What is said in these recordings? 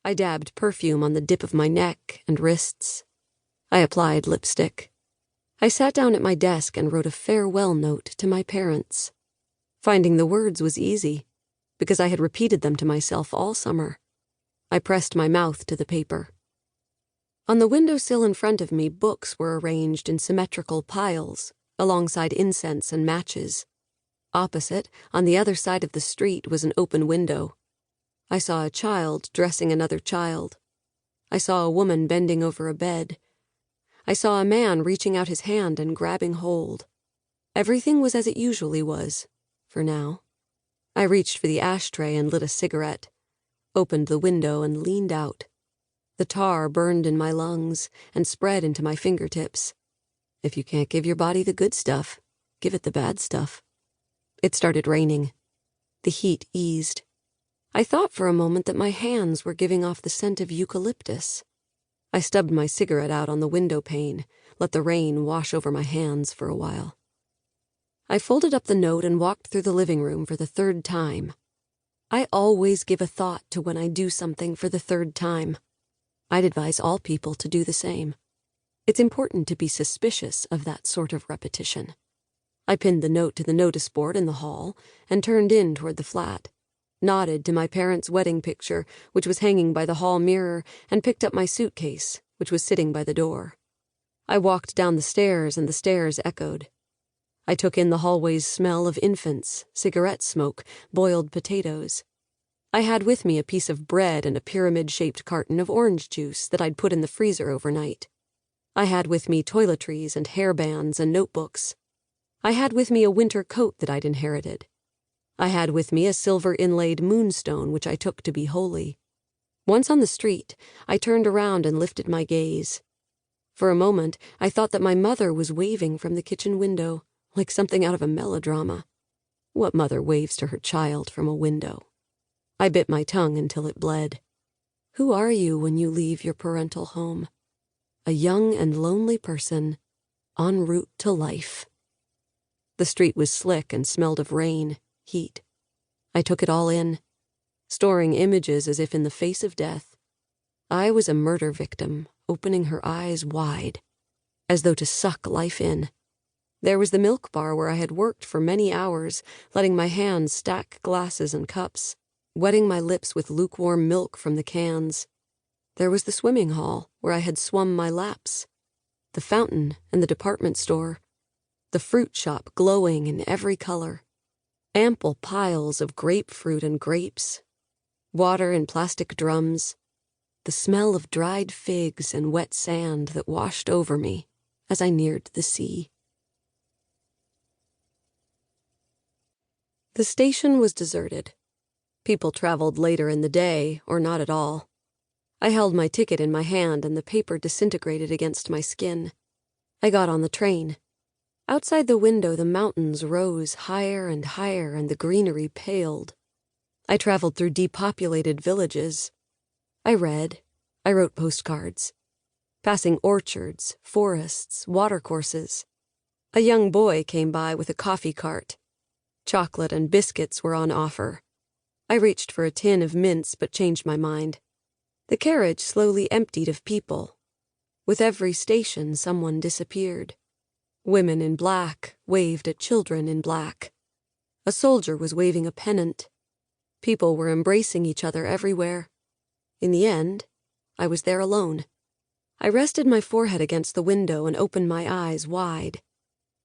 I dabbed perfume on the dip of my neck and wrists. I applied lipstick. I sat down at my desk and wrote a farewell note to my parents. Finding the words was easy, because I had repeated them to myself all summer. I pressed my mouth to the paper. On the windowsill in front of me, books were arranged in symmetrical piles, alongside incense and matches. Opposite, on the other side of the street, was an open window. I saw a child dressing another child. I saw a woman bending over a bed. I saw a man reaching out his hand and grabbing hold. Everything was as it usually was, for now. I reached for the ashtray and lit a cigarette, opened the window and leaned out. The tar burned in my lungs and spread into my fingertips. If you can't give your body the good stuff, give it the bad stuff. It started raining. The heat eased. I thought for a moment that my hands were giving off the scent of eucalyptus. I stubbed my cigarette out on the window pane, let the rain wash over my hands for a while. I folded up the note and walked through the living room for the third time. I always give a thought to when I do something for the third time. I'd advise all people to do the same. It's important to be suspicious of that sort of repetition. I pinned the note to the notice board in the hall and turned in toward the flat, nodded to my parents' wedding picture, which was hanging by the hall mirror, and picked up my suitcase, which was sitting by the door. I walked down the stairs, and the stairs echoed. I took in the hallway's smell of infants, cigarette smoke, boiled potatoes. I had with me a piece of bread and a pyramid-shaped carton of orange juice that I'd put in the freezer overnight. I had with me toiletries and hairbands and notebooks. I had with me a winter coat that I'd inherited. I had with me a silver-inlaid moonstone which I took to be holy. Once on the street, I turned around and lifted my gaze. For a moment, I thought that my mother was waving from the kitchen window, like something out of a melodrama. What mother waves to her child from a window? I bit my tongue until it bled. Who are you when you leave your parental home? A young and lonely person, en route to life. The street was slick and smelled of rain, heat. I took it all in, storing images as if in the face of death. I was a murder victim, opening her eyes wide, as though to suck life in. There was the milk bar where I had worked for many hours, letting my hands stack glasses and cups, wetting my lips with lukewarm milk from the cans. There was the swimming hall where I had swum my laps, the fountain and the department store, the fruit shop glowing in every color, ample piles of grapefruit and grapes, water in plastic drums, the smell of dried figs and wet sand that washed over me as I neared the sea. The station was deserted. People traveled later in the day, or not at all. I held my ticket in my hand and the paper disintegrated against my skin. I got on the train. Outside the window, the mountains rose higher and higher and the greenery paled. I traveled through depopulated villages. I read. I wrote postcards. Passing orchards, forests, watercourses. A young boy came by with a coffee cart. Chocolate and biscuits were on offer. I reached for a tin of mints but changed my mind. The carriage slowly emptied of people. With every station, someone disappeared. Women in black waved at children in black. A soldier was waving a pennant. People were embracing each other everywhere. In the end, I was there alone. I rested my forehead against the window and opened my eyes wide.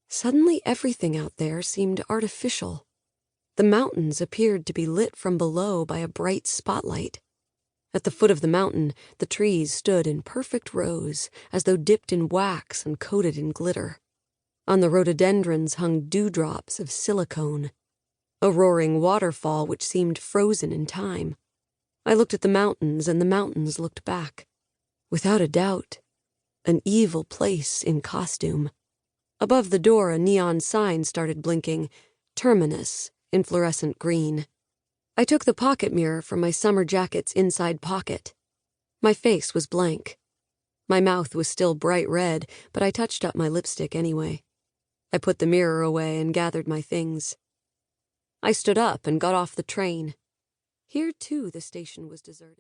Suddenly everything out there seemed artificial. The mountains appeared to be lit from below by a bright spotlight. At the foot of the mountain, the trees stood in perfect rows, as though dipped in wax and coated in glitter. On the rhododendrons hung dewdrops of silicone, a roaring waterfall which seemed frozen in time. I looked at the mountains, and the mountains looked back. Without a doubt, an evil place in costume. Above the door, a neon sign started blinking, Terminus, in fluorescent green. I took the pocket mirror from my summer jacket's inside pocket. My face was blank. My mouth was still bright red, but I touched up my lipstick anyway. I put the mirror away and gathered my things. I stood up and got off the train. Here, too, the station was deserted.